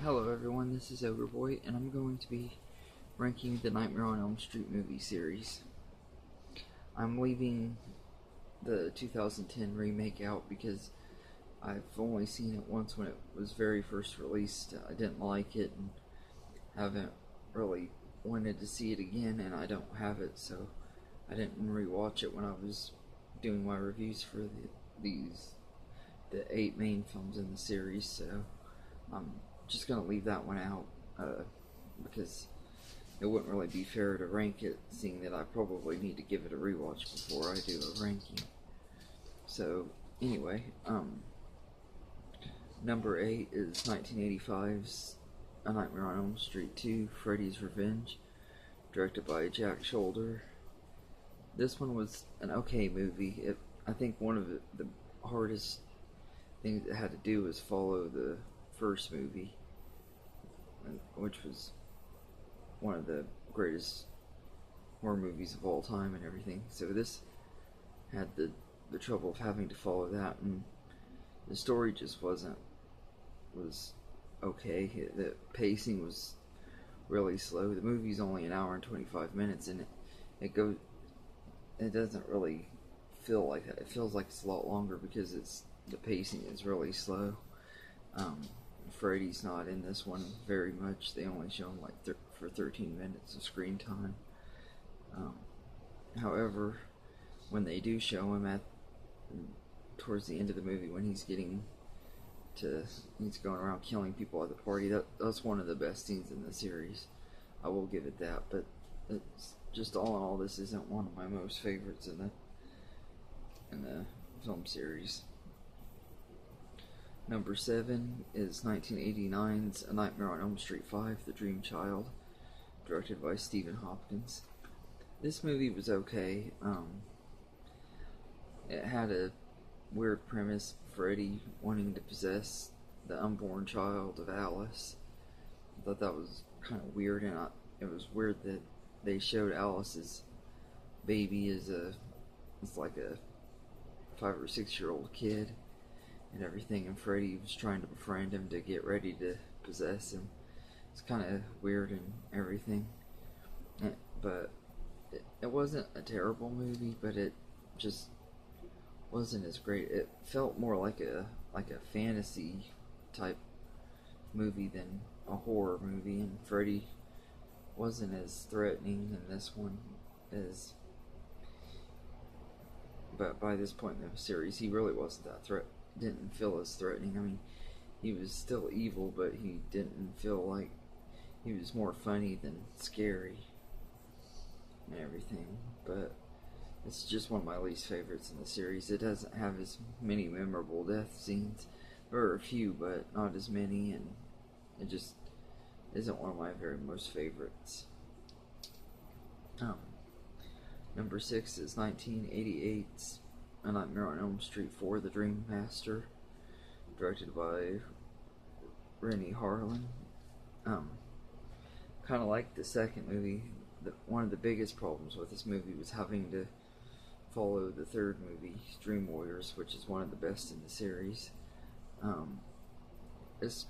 Hello everyone, this is Ogre and I'm going to be ranking the Nightmare on Elm Street movie series. I'm leaving the 2010 remake out because I've only seen it once when it was very first released. I didn't like it and haven't really wanted to see it again, and I don't have it, so I didn't rewatch it when I was doing my reviews for the 8 main films in the series, so I'm just gonna leave that one out because it wouldn't really be fair to rank it, seeing that I probably need to give it a rewatch before I do a ranking. So anyway, number 8 is 1985's A Nightmare on Elm Street 2: Freddy's Revenge, directed by Jack Sholder. This one was an okay movie. I think one of the hardest things it had to do was follow the first movie, which was one of the greatest horror movies of all time and everything. So this had the trouble of having to follow that, and the story just was okay. The pacing was really slow. The movie's only an hour and 25 minutes, and it doesn't really feel like that. It feels like it's a lot longer because the pacing is really slow. Freddy's not in this one very much. They only show him for 13 minutes of screen time. However, when they do show him towards the end of the movie, when he's going around killing people at the party, that's one of the best scenes in the series. I will give it that, but it's just all in all, this isn't one of my most favorites in the film series. Number 7 is 1989's A Nightmare on Elm Street 5: The Dream Child, directed by Stephen Hopkins. This movie was okay. It had a weird premise: Freddy wanting to possess the unborn child of Alice. I thought that was kind of weird, and it was weird that they showed Alice's baby as it's like a 5 or 6 year old kid and everything, and Freddy was trying to befriend him to get ready to possess him. It's kind of weird and everything, but it wasn't a terrible movie, but it just wasn't as great. It felt more like a fantasy type movie than a horror movie, and Freddy wasn't as threatening in this one but by this point in the series, he really wasn't that didn't feel as threatening. I mean, he was still evil, but he didn't feel like he was more funny than scary and everything. But it's just one of my least favorites in the series. It doesn't have as many memorable death scenes. There are a few, but not as many, and it just isn't one of my very most favorites. Number 6 is 1988's A Nightmare on Elm Street 4: The Dream Master, directed by Renny Harlin. Kind of like the second movie, one of the biggest problems with this movie was having to follow the third movie, Dream Warriors, which is one of the best in the series. This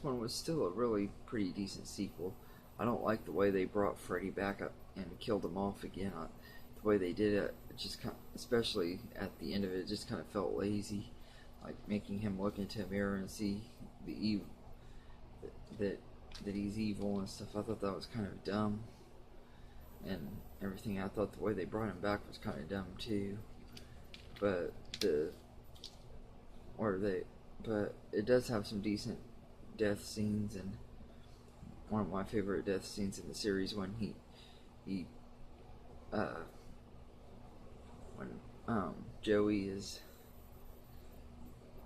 one was still a really pretty decent sequel. I don't like the way they brought Freddy back up and killed him off again. The way they did it just especially at the end of it, just kind of felt lazy, like making him look into a mirror and see the evil that he's evil and stuff. I thought that was kind of dumb and everything. I thought the way they brought him back was kind of dumb too. But it does have some decent death scenes, and one of my favorite death scenes in the series when Joey is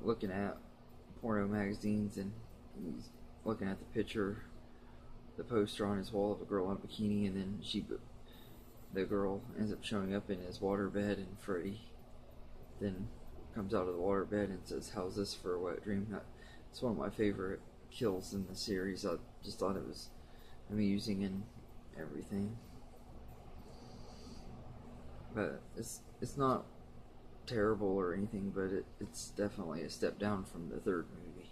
looking at porno magazines, and he's looking at the poster on his wall of a girl in a bikini, and then the girl ends up showing up in his waterbed, and Freddy then comes out of the waterbed and says, "How's this for a wet dream?" It's one of my favorite kills in the series. I just thought it was amusing and everything. But it's not terrible or anything, but it's definitely a step down from the third movie.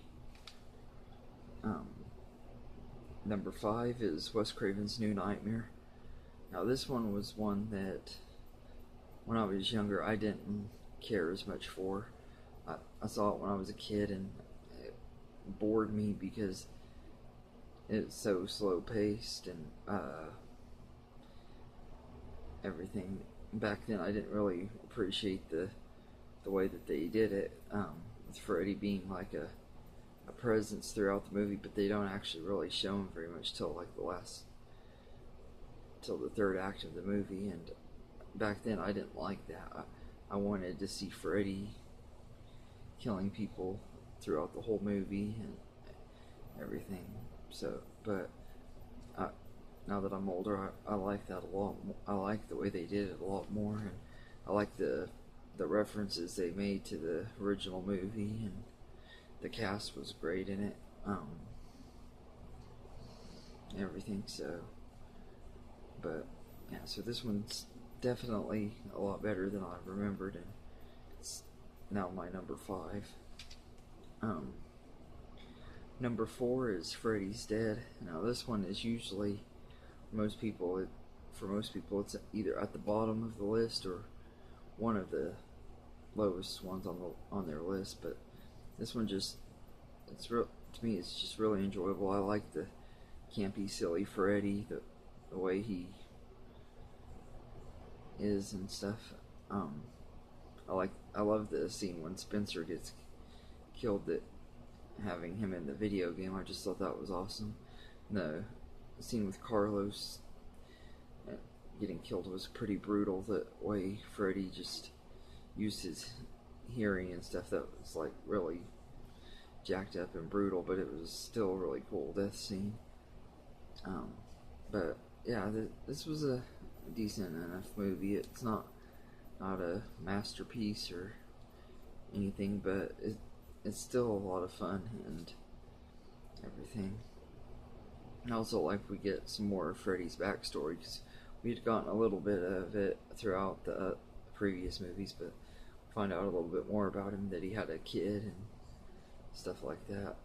Number 5 is Wes Craven's New Nightmare. Now, this one was one that when I was younger I didn't care as much for. I saw it when I was a kid and it bored me because it's so slow paced and everything. Back then I didn't really appreciate the way that they did it, with Freddy being like a presence throughout the movie, but they don't actually really show him very much till like till the third act of the movie. And back then I didn't like that. I wanted to see Freddy killing people throughout the whole movie and everything. So, but now that I'm older, I like that a lot more. I like the way they did it a lot more, and I like the references they made to the original movie, and the cast was great in it, everything. So, but yeah, so this one's definitely a lot better than I remembered, and it's now my number 5. Number 4 is Freddy's Dead. Now, this one is usually for most people it's either at the bottom of the list or one of the lowest ones on their list. But this one to me it's just really enjoyable. I like the campy, silly Freddy, the way he is and stuff. I love the scene when Spencer gets killed, that having him in the video game. I just thought that was awesome. The scene with Carlos getting killed was pretty brutal. The way Freddy just used his hearing and stuff, that was like really jacked up and brutal, but it was still a really cool death scene. But yeah, this was a decent enough movie. It's not a masterpiece or anything, but it's still a lot of fun and everything. And I also like we get some more of Freddy's backstory, because we'd gotten a little bit of it throughout the previous movies, but find out a little bit more about him, that he had a kid and stuff like that.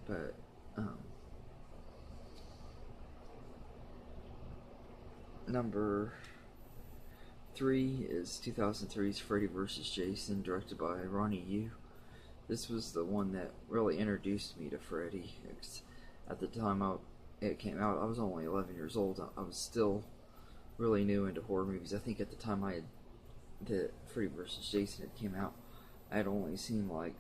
But number 3 is 2003's Freddy vs. Jason, directed by Ronnie Yu. This was the one that really introduced me to Freddy. At the time it came out, I was only 11 years old. I was still really new into horror movies. I think at the time the Freddy vs. Jason had came out, I had only seen like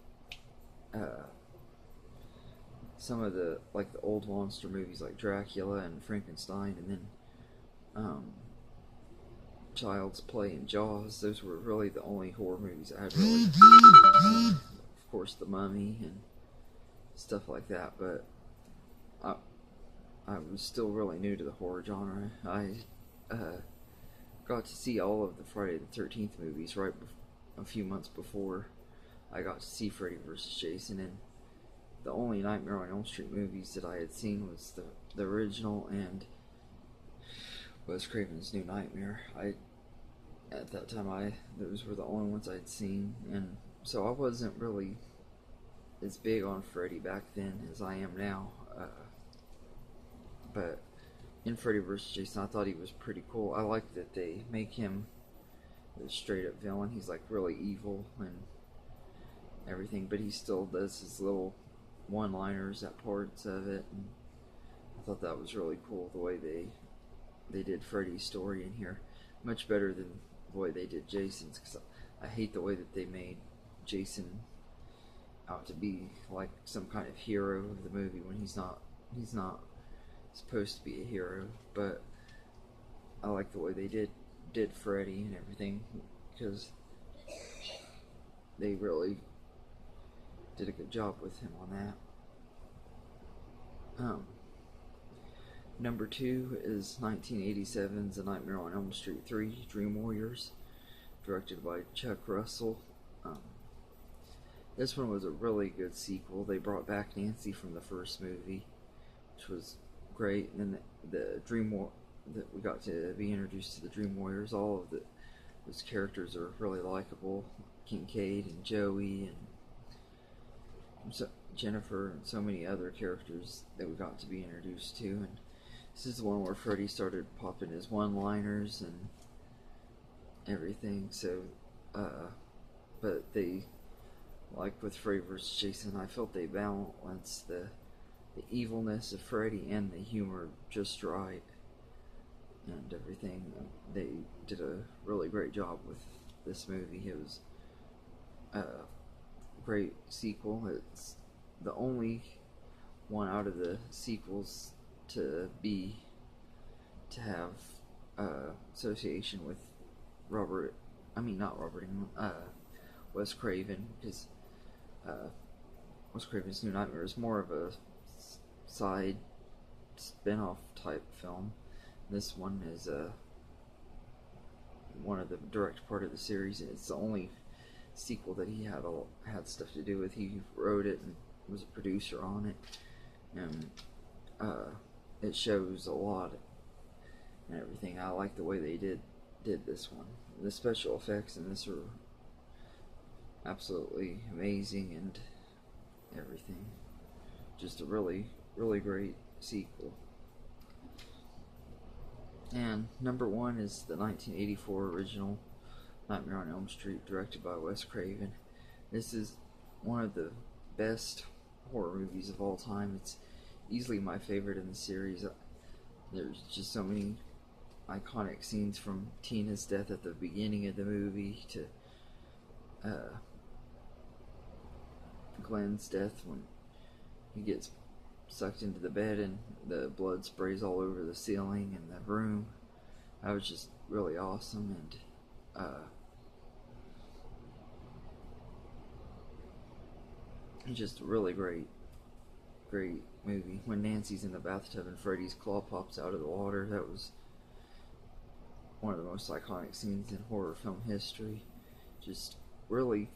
some of the old monster movies like Dracula and Frankenstein, and then Child's Play and Jaws. Those were really the only horror movies I had really seen. Of course, The Mummy and stuff like that, but I was still really new to the horror genre. I got to see all of the Friday the 13th movies a few months before I got to see Freddy vs. Jason, and the only Nightmare on Elm Street movies that I had seen was the original and Wes Craven's New Nightmare. At that time, those were the only ones I'd seen, and so I wasn't really as big on Freddy back then as I am now. But in Freddy vs. Jason, I thought he was pretty cool. I like that they make him a straight up villain. He's like really evil and everything, but he still does his little one-liners at parts of it, and I thought that was really cool, the way they did Freddy's story in here. Much better than the way they did Jason's, because I hate the way that they made Jason out to be like some kind of hero of the movie when he's not supposed to be a hero. But I like the way they did Freddy and everything, because they really did a good job with him on that. Number 2 is 1987's A Nightmare on Elm Street 3, Dream Warriors, directed by Chuck Russell. This one was a really good sequel. They brought back Nancy from the first movie, which was great, and then that we got to be introduced to the Dream Warriors. All of those characters are really likable. Kincaid and Joey and so Jennifer and so many other characters that we got to be introduced to, and this is the one where Freddy started popping his one-liners and everything. So, but they, like with Freddy vs. Jason, I felt they balanced the evilness of Freddy and the humor just right, and everything. They did a really great job with this movie. It was a great sequel. It's the only one out of the sequels to have association with not Robert Englund, Wes Craven, because Wes Craven's New Nightmare is more of a side spin-off type film. This one is one of the direct part of the series, and it's the only sequel that he had stuff to do with. He wrote it and was a producer on it, and it shows a lot and everything. I like the way they did this one. The special effects in this are absolutely amazing and everything. Just a really great sequel. And number one is the 1984 original Nightmare on Elm Street, directed by Wes Craven. This is one of the best horror movies of all time. It's easily my favorite in the series. There's just so many iconic scenes, from Tina's death at the beginning of the movie to Glenn's death when he gets sucked into the bed and the blood sprays all over the ceiling and the room. That was just really awesome, and just a really great movie. When Nancy's in the bathtub and Freddy's claw pops out of the water, that was one of the most iconic scenes in horror film history. Just really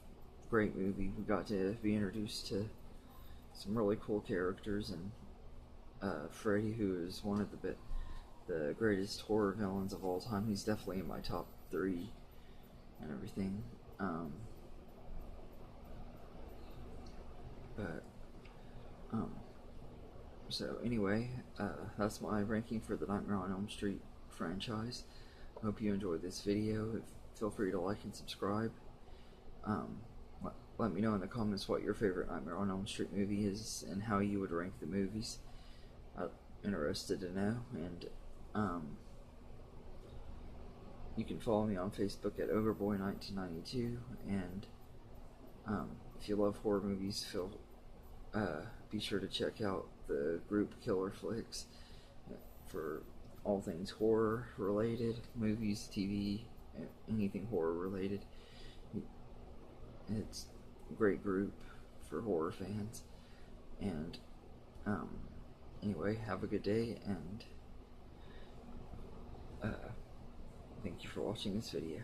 great movie. We got to be introduced to some really cool characters, and Freddy, who is one of the greatest horror villains of all time. He's definitely in my top 3 and everything. So anyway, that's my ranking for the Nightmare on Elm Street franchise. I hope you enjoyed this video. Feel free to like and subscribe. Let me know in the comments what your favorite Nightmare on Elm Street movie is and how you would rank the movies. I'm interested to know. And you can follow me on Facebook at Ogreboy1992. And if you love horror movies, be sure to check out the group Killer Flicks for all things horror related, movies, TV, anything horror related. It's a great group for horror fans. And anyway, have a good day, and thank you for watching this video.